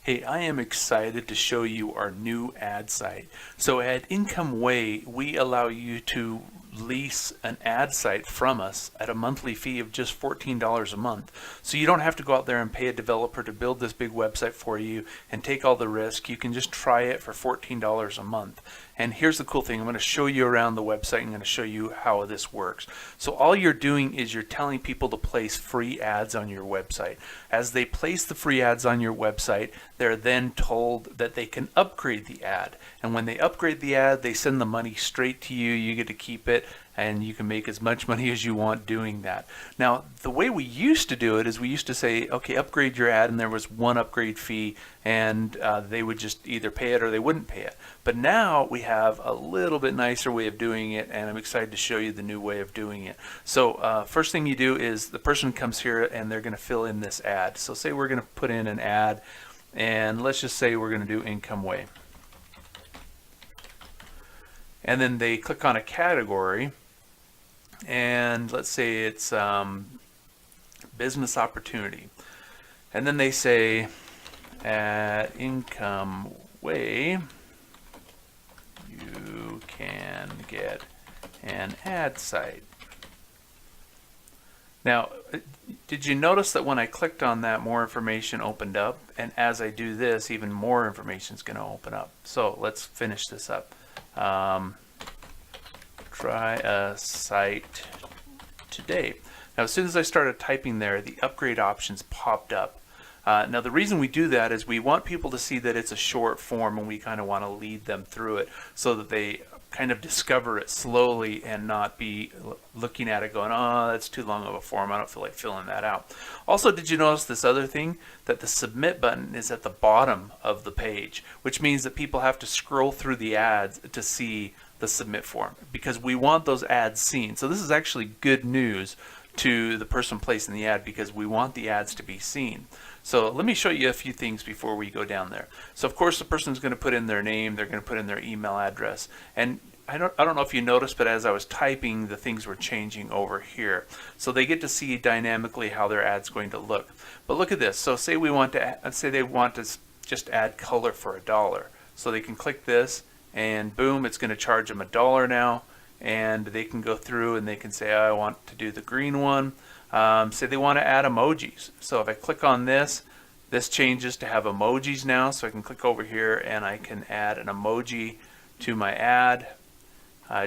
Hey, I am excited to show you our new ad site. So at Income Way, we allow you to lease an ad site from us at a monthly fee of just $14 a month. So you don't have to go out there and pay a developer to build this big website for you and take all the risk. You can just try it for $14 a month. And here's the cool thing. I'm going to show you around the website. I'm going to show you how this works. So all you're doing is you're telling people to place free ads on your website. As they place the free ads on your website, they're then told that they can upgrade the ad. And when they upgrade the ad, they send the money straight to you. You get to keep it, and you can make as much money as you want doing that. Now, the way we used to do it is we used to say, okay, upgrade your ad, and there was one upgrade fee, and they would just either pay it or they wouldn't pay it. But now we have a little bit nicer way of doing it, and I'm excited to show you the new way of doing it. So first thing you do is the person comes here and they're going to fill in this ad. So say we're going to put in an ad, and let's just say we're going to do Income Way. And then they click on a category, and let's say it's business opportunity. And then they say at Income Way, you can get an ad site. Now, did you notice that when I clicked on that, more information opened up? And as I do this, even more information is going to open up. So let's finish this up. Try a site today. Now, as soon as I started typing there, the upgrade options popped up. Now, the reason we do that is we want people to see that it's a short form, and we kind of want to lead them through it so that they kind of discover it slowly and not be looking at it going, oh, that's too long of a form. I don't feel like filling that out. Also, did you notice this other thing? That the submit button is at the bottom of the page, which means that people have to scroll through the ads to see the submit form because we want those ads seen. So this is actually good news to the person placing the ad because we want the ads to be seen. So let me show you a few things before we go down there. So of course the person's going to put in their name, they're going to put in their email address, and I don't know if you noticed, but as I was typing, the things were changing over here. So they get to see dynamically how their ad's going to look. But look at this. So say we want to say they want to just add color for $1. So they can click this, and boom, it's going to charge them $1 now. And they can go through and they can say, I want to do the green one. Say they want to add emojis. So if I click on this, this changes to have emojis now. So I can click over here and I can add an emoji to my ad,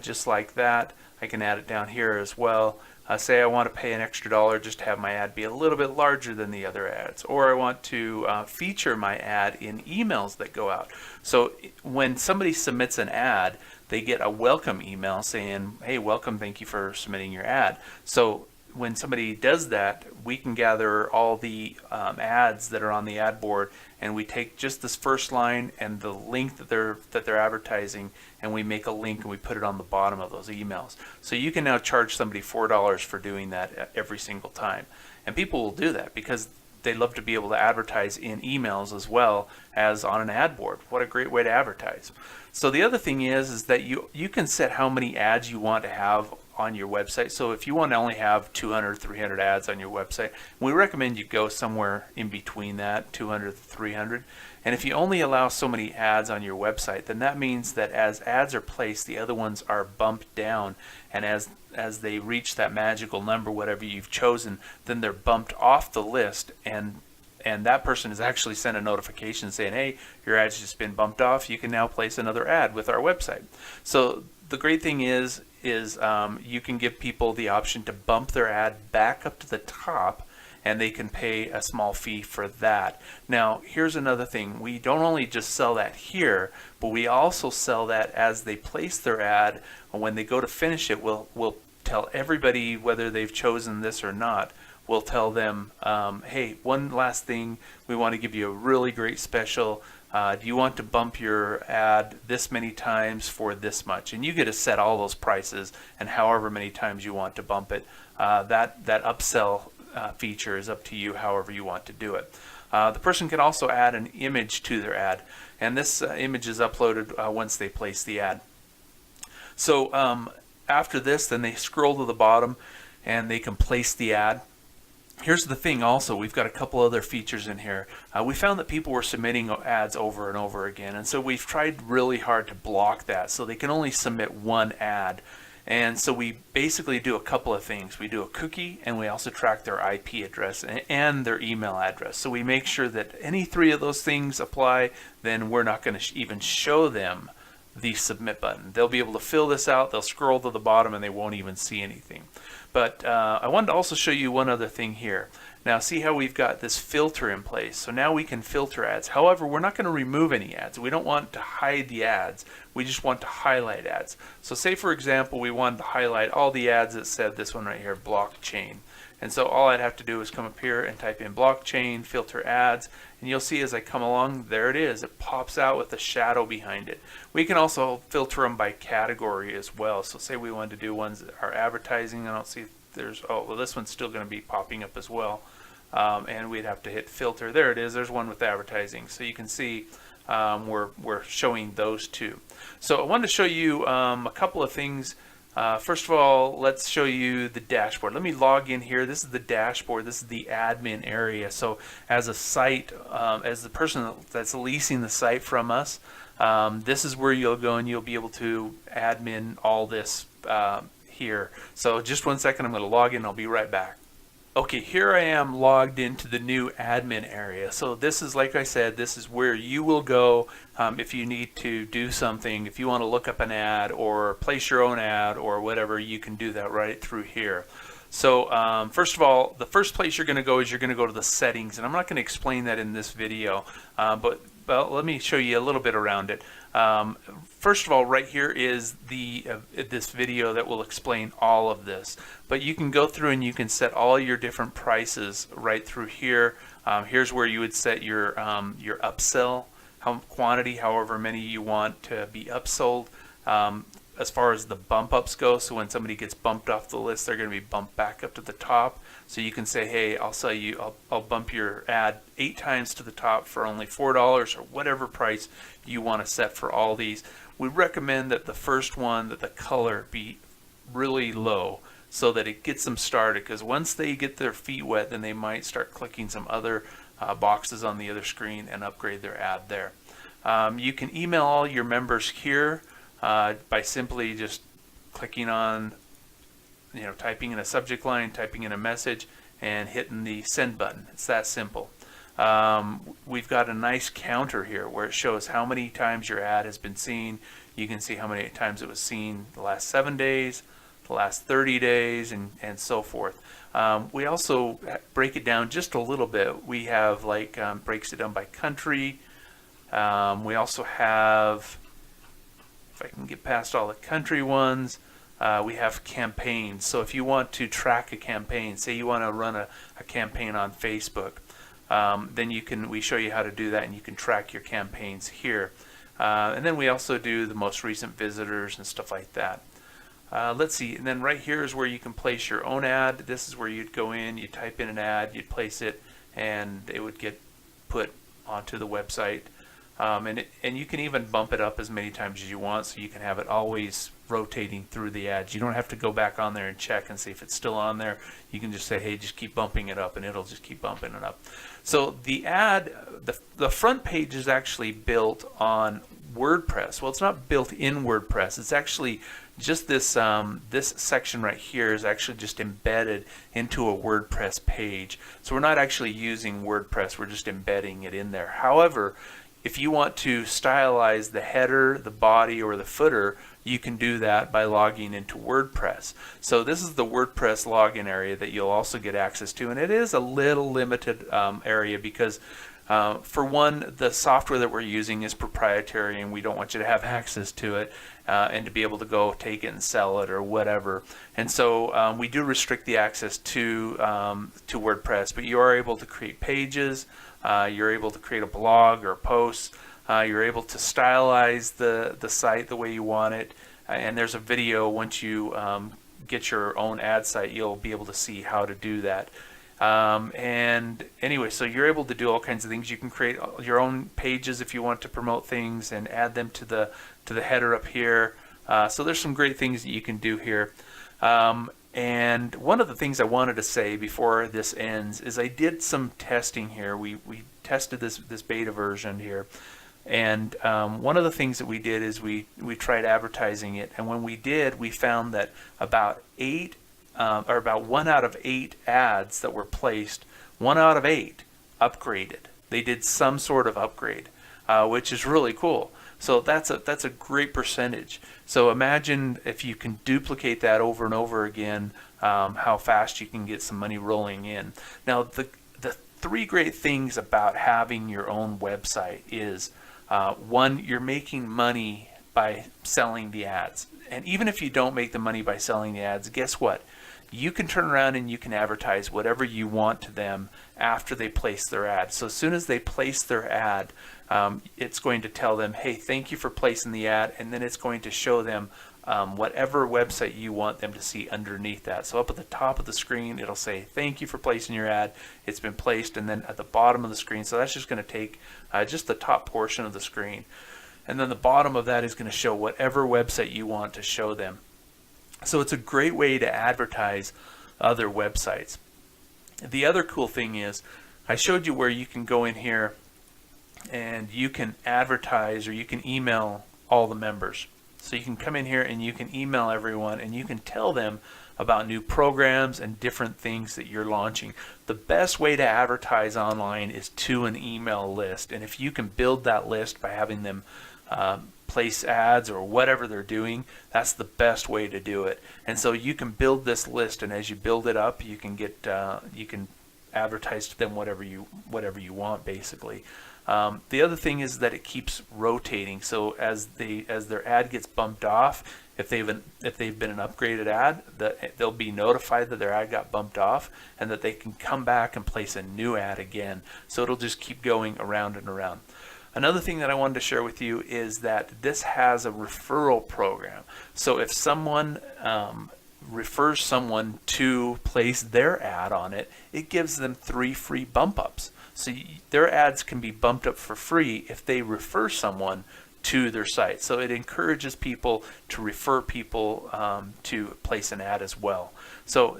just like that. I can add it down here as well. Say I want to pay an extra $1 just to have my ad be a little bit larger than the other ads, or I want to feature my ad in emails that go out. So when somebody submits an ad, they get a welcome email saying, hey, welcome, thank you for submitting your ad. So when somebody does that, we can gather all the ads that are on the ad board, and we take just this first line and the link that they're advertising, and we make a link and we put it on the bottom of those emails. So you can now charge somebody $4 for doing that every single time. And people will do that because they love to be able to advertise in emails as well as on an ad board. What a great way to advertise. So the other thing is that you can set how many ads you want to have on your website. So if you want to only have 200, 300 ads on your website, we recommend you go somewhere in between that, 200 to 300. And if you only allow so many ads on your website, then that means that as ads are placed, the other ones are bumped down. And as they reach that magical number, whatever you've chosen, then they're bumped off the list, and that person is actually sent a notification saying, hey, your ad's just been bumped off. You can now place another ad with our website. So the great thing is you can give people the option to bump their ad back up to the top, and they can pay a small fee for that. Now, here's another thing. We don't only just sell that here, but we also sell that as they place their ad. When they go to finish it, we'll tell everybody whether they've chosen this or not. We'll tell them, hey, one last thing, we want to give you a really great special. Do you want to bump your ad this many times for this much? And you get to set all those prices and however many times you want to bump it. That upsell feature is up to you however you want to do it. The person can also add an image to their ad, and this image is uploaded once they place the ad. So after this, then they scroll to the bottom and they can place the ad. Here's the thing also, we've got a couple other features in here. We found that people were submitting ads over and over again, and so we've tried really hard to block that so they can only submit one ad. And so we basically do a couple of things. We do a cookie, and we also track their IP address and their email address. So we make sure that any three of those things apply, then we're not going to even show them the submit button. They'll be able to fill this out, they'll scroll to the bottom, and they won't even see anything. But I wanted to also show you one other thing here. Now see how we've got this filter in place. So now we can filter ads. However, we're not going to remove any ads. We don't want to hide the ads. We just want to highlight ads. So say for example we wanted to highlight all the ads that said this one right here, blockchain. And so all I'd have to do is come up here and type in blockchain, filter ads, and you'll see as I come along, there it is. It pops out with a shadow behind it. We can also filter them by category as well. So say we wanted to do ones that are advertising. I don't see if there's, oh, well, this one's still going to be popping up as well. And we'd have to hit filter. There it is. There's one with advertising. So you can see we're showing those two. So I wanted to show you a couple of things. First of all, let's show you the dashboard. Let me log in here. This is the dashboard. This is the admin area. So as a site, as the person that's leasing the site from us, this is where you'll go and you'll be able to admin all this here. So just one second, I'm going to log in. I'll be right back. Okay, here I am logged into the new admin area. So this is, like I said, this is where you will go if you need to do something. If you want to look up an ad or place your own ad or whatever, you can do that right through here. So first of all, the first place you're going to go is you're going to go to the settings, and I'm not going to explain that in this video, but let me show you a little bit around it. First of all, right here is this video that will explain all of this. But you can go through and you can set all your different prices right through here. Here's where you would set your upsell quantity, however many you want to be upsold. As far as the bump ups go, so when somebody gets bumped off the list, they're going to be bumped back up to the top. So you can say, hey, I'll bump your ad 8 times to the top for only $4 or whatever price you want to set for all these. We recommend that the first one, that the color be really low so that it gets them started, because once they get their feet wet, then they might start clicking some other boxes on the other screen and upgrade their ad there. You can email all your members here by simply just clicking on, typing in a subject line, typing in a message, and hitting the send button. It's that simple. We've got a nice counter here where it shows how many times your ad has been seen. You can see how many times it was seen the last 7 days, the last 30 days, and so forth. We also break it down just a little bit. We have breaks it down by country. We also have, if I can get past all the country ones, we have campaigns. So if you want to track a campaign, say you want to run a campaign on Facebook, then we show you how to do that, and you can track your campaigns here. And then we also do the most recent visitors and stuff like that. Let's see, and then right here is where you can place your own ad. This is where you'd go in, you type in an ad, you'd place it, and it would get put onto the website. And you can even bump it up as many times as you want, so you can have it always rotating through the ads. You don't have to go back on there and check and see if it's still on there. You can just say, hey, just keep bumping it up, and it'll just keep bumping it up. So the ad, the front page is actually built on WordPress. Well, it's not built in WordPress. It's actually just this section right here is actually just embedded into a WordPress page. So we're not actually using WordPress. We're just embedding it in there. However, if you want to stylize the header, the body, or the footer, you can do that by logging into WordPress. So this is the WordPress login area that you'll also get access to, and it is a little limited area because for one, the software that we're using is proprietary, and we don't want you to have access to it and to be able to go take it and sell it or whatever. And so we do restrict the access to WordPress, but you are able to create pages. You're able to create a blog or posts. You're able to stylize the site the way you want it. And there's a video once you get your own ad site, you'll be able to see how to do that. And anyway, so you're able to do all kinds of things. You can create your own pages if you want to promote things and add them to the header up here. So there's some great things that you can do here. And one of the things I wanted to say before this ends is I did some testing here. We tested this beta version here. And one of the things that we did is we tried advertising it. And when we did, we found that about 1 out of 8 ads that were placed, 1 out of 8 upgraded. They did some sort of upgrade, which is really cool. So that's a great percentage. So imagine if you can duplicate that over and over again, how fast you can get some money rolling in. Now the 3 great things about having your own website is, 1, you're making money by selling the ads. And even if you don't make the money by selling the ads, guess what? You can turn around and you can advertise whatever you want to them after they place their ad. So as soon as they place their ad, it's going to tell them, hey, thank you for placing the ad, and then it's going to show them whatever website you want them to see underneath that. So up at the top of the screen, it'll say, thank you for placing your ad. It's been placed, and then at the bottom of the screen, so that's just going to take just the top portion of the screen. And then the bottom of that is going to show whatever website you want to show them. So it's a great way to advertise other websites. The other cool thing is, I showed you where you can go in here and you can advertise, or you can email all the members. So you can come in here and you can email everyone, and you can tell them about new programs and different things that you're launching. The best way to advertise online is to an email list. And if you can build that list by having them place ads or whatever they're doing, that's the best way to do it. And so you can build this list, and as you build it up, you can get you can advertise to them whatever you want, basically. The other thing is that it keeps rotating. So as their ad gets bumped off, if they've been an upgraded ad, they'll be notified that their ad got bumped off, and that they can come back and place a new ad again. So it'll just keep going around and around. Another thing that I wanted to share with you is that this has a referral program. So if someone refers someone to place their ad on it, it gives them 3 free bump ups. So their ads can be bumped up for free if they refer someone to their site. So it encourages people to refer people to place an ad as well. So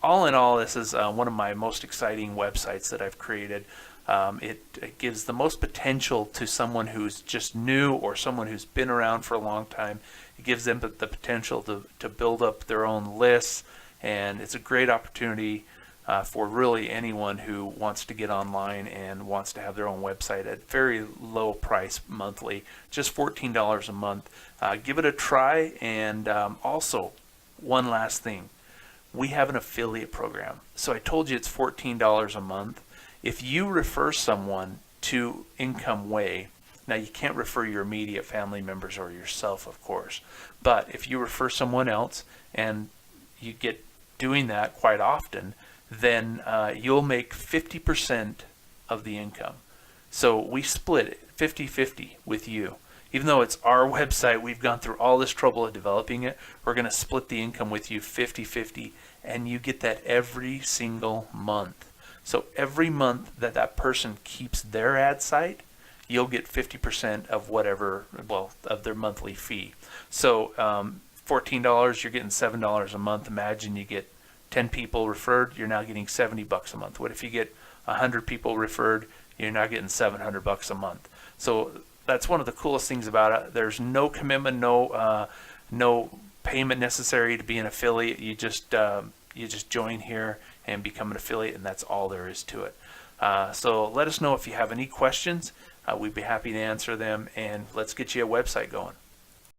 all in all, this is one of my most exciting websites that I've created. It gives the most potential to someone who's just new or someone who's been around for a long time. It gives them the potential to build up their own lists, and it's a great opportunity for really anyone who wants to get online and wants to have their own website at very low price monthly, just $14 a month. Give it a try. And also, one last thing, we have an affiliate program. So I told you it's $14 a month. If you refer someone to Income Way, now you can't refer your immediate family members or yourself, of course, but if you refer someone else and you get doing that quite often, then you'll make 50% of the income. So we split it 50-50 with you. Even though it's our website, we've gone through all this trouble of developing it, we're going to split the income with you 50-50, and you get that every single month. So every month that person keeps their ad site, you'll get 50% of whatever, well, of their monthly fee. So $14, you're getting $7 a month. Imagine you get 10 people referred, you're now getting $70 a month. What if you get 100 people referred, you're now getting $700 a month. So that's one of the coolest things about it. There's no commitment, no payment necessary to be an affiliate. You just join here and become an affiliate, and that's all there is to it. So let us know if you have any questions. We'd be happy to answer them, and let's get you a website going.